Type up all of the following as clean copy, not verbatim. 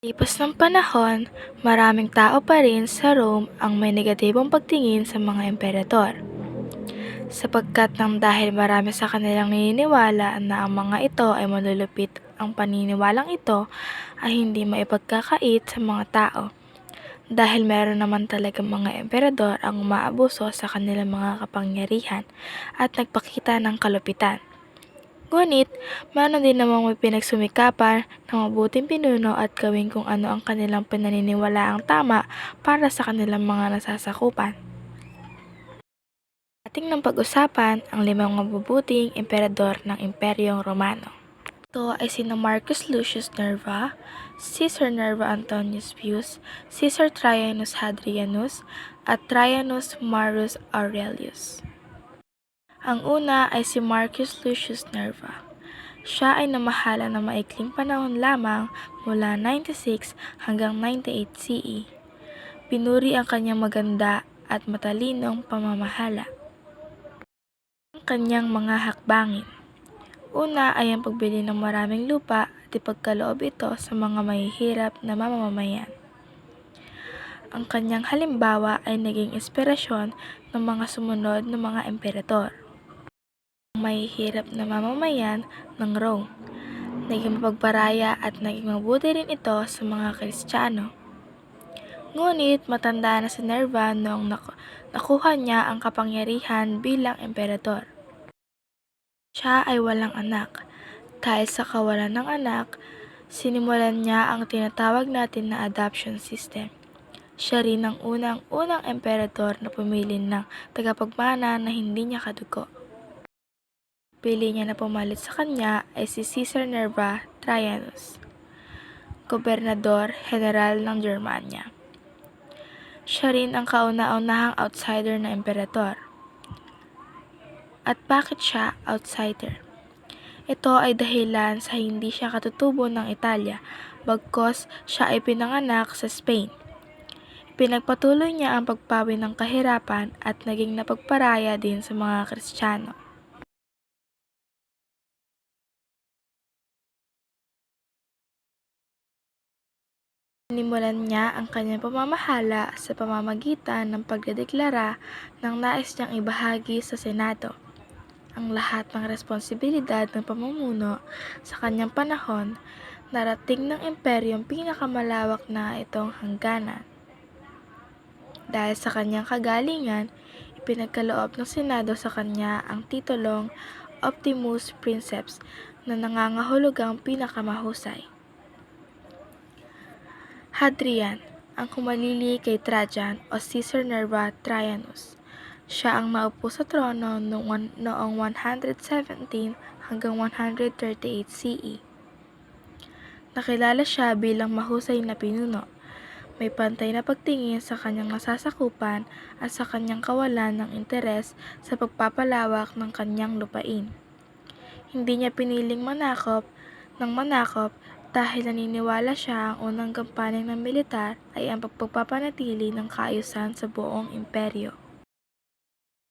Lipas ng panahon, maraming tao pa rin sa Rome ang may negatibong pagtingin sa mga emperador, sapagkat nang dahil marami sa kanilang naniniwala na ang mga ito ay malulupit, ang paniniwalang ito ay hindi maipagkakait sa mga tao, dahil meron naman talagang mga emperador ang umaabuso sa kanilang mga kapangyarihan at nagpakita ng kalupitan. Ngunit, meron din namang may pinagsumikapan ng mabuting pinuno at gawin kung ano ang kanilang pinaniniwalaang tama para sa kanilang mga nasasakupan. Ating nang pag-usapan ang 5 mabubuting emperador ng Imperyong Romano. Ito ay sina Marcus Lucius Nerva, Caesar Nerva Antonius Pius, Caesar Trajanus Hadrianus, at Trajanus Marcus Aurelius. Ang una ay si Marcus Lucius Nerva. Siya ay namahala ng maikling panahon lamang mula 96 hanggang 98 CE. Pinuri ang kanyang maganda at matalinong pamamahala. Ang kanyang mga hakbangin. Una ay ang pagbili ng maraming lupa at ipagkaloob ito sa mga mahihirap na mamamayan. Ang kanyang halimbawa ay naging inspirasyon ng mga sumunod na mga emperador. Ang mahihirap na mamamayan ng Rome. Naging mapagparaya at naging mabuti rin ito sa mga Kristiyano. Ngunit matanda na si Nerva noong nakuha niya ang kapangyarihan bilang emperador. Siya ay walang anak. Dahil sa kawalan ng anak, sinimulan niya ang tinatawag natin na adoption system. Siya rin ang unang emperador na pumili ng tagapagmana na hindi niya kadugo. Pili niya na pumalit sa kanya ay si Caesar Nerva Trajanus, gobernador general ng Germania. Siya rin ang kauna-unahang outsider na emperador. At bakit siya outsider? Ito ay dahilan sa hindi siya katutubo ng Italia, bagkos siya ay pinanganak sa Spain. Pinagpatuloy niya ang pagpawi ng kahirapan at naging napagparaya din sa mga Kristiyano. Sinimulan niya ang kanyang pamamahala sa pamamagitan ng pagdedeklara ng nais niyang ibahagi sa Senado ang lahat ng responsibilidad ng pamumuno sa kanyang panahon. Narating ng imperyong pinakamalawak na itong hangganan. Dahil sa kanyang kagalingan, ipinagkaloob ng Senado sa kanya ang titulong Optimus Princeps na nangangahulugang pinakamahusay. Hadrian, ang kumalili kay Trajan o Caesar Nerva Trajanus. Siya ang naupo sa trono noong 117 hanggang 138 CE. Nakilala siya bilang mahusay na pinuno. May pantay na pagtingin sa kanyang nasasakupan at sa kanyang kawalan ng interes sa pagpapalawak ng kanyang lupain. Hindi niya piniling manakop dahil naniniwala siya ang unang gampanin ng militar ay ang pagpapanatili ng kaayusan sa buong imperyo.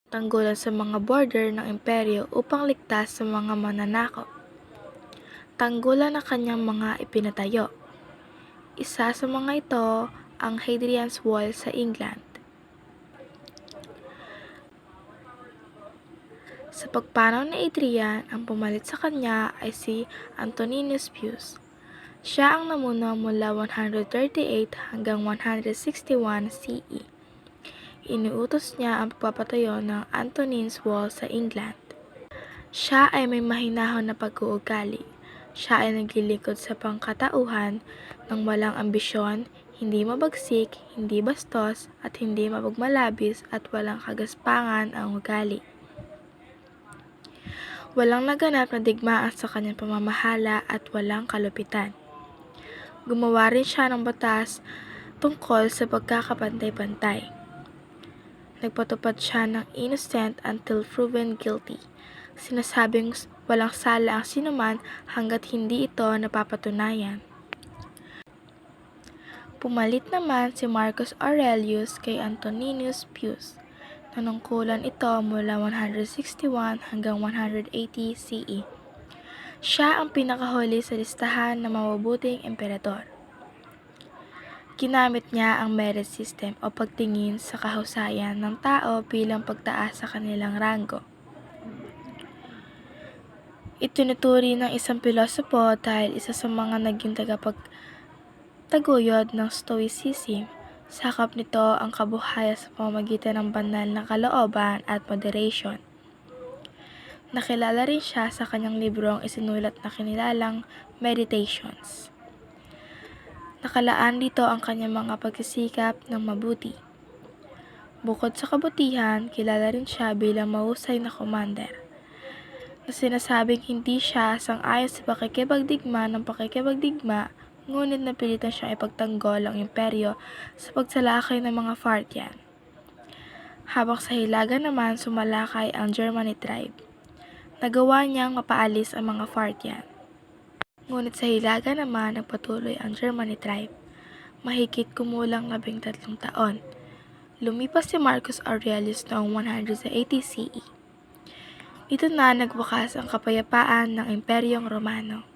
Tanggulan sa mga border ng imperyo upang ligtas sa mga mananakop. Tanggulan na kanyang mga ipinatayo. Isa sa mga ito ang Hadrian's Wall sa England. Sa pagpanaw ni Hadrian, ang pumalit sa kanya ay si Antoninus Pius. Siya ang namuno mula 138 hanggang 161 CE. Inuutos niya ang pagpapatayo ng Antonin's Wall sa England. Siya ay may mahinahon na pag-uugali. Siya ay naglilingkod sa pangkatauhan ng walang ambisyon, hindi mabagsik, hindi bastos, at hindi mapagmalabis at walang kagaspangan ang ugali. Walang naganap na digmaan sa kanyang pamamahala at walang kalupitan. Gumawa rin siya ng batas tungkol sa pagkakapantay-pantay. Nagpatupad siya ng innocent until proven guilty. Sinasabing walang sala ang sinuman hanggat hindi ito napapatunayan. Pumalit naman si Marcus Aurelius kay Antoninus Pius. Nanungkulan ito mula 161 hanggang 180 CE. Siya ang pinakahuli sa listahan ng mabubuting emperador. Ginamit niya ang merit system o pagtingin sa kahusayan ng tao bilang pagtaas sa kanilang ranggo. Itinuturi ng isang pilosopo dahil isa sa mga naging tagapagtaguyod ng Stoicism. Sakop nito ang kabuhayan sa pamamagitan ng banal na kalooban at moderation. Nakilala rin siya sa kanyang librong isinulat na kinilalang Meditations. Nakalaan dito ang kanyang mga pagsisikap ng mabuti. Bukod sa kabutihan, kilala rin siya bilang mahusay na commander, na sinasabing hindi siya sang-ayon sa pakikipagdigma, ngunit napilitan siyang ipagtanggol ang imperyo sa pagsalakay ng mga Parthian. Habang sa hilaga naman sumalakay ang Germanic tribe. Nagawa niyang mapaalis ang mga Parthian. Ngunit sa hilaga naman nagpatuloy ang Germanic tribe. Mahigit kumulang 13 taon. Lumipas si Marcus Aurelius noong 180 CE. Dito na nagwakas ang kapayapaan ng Imperyong Romano.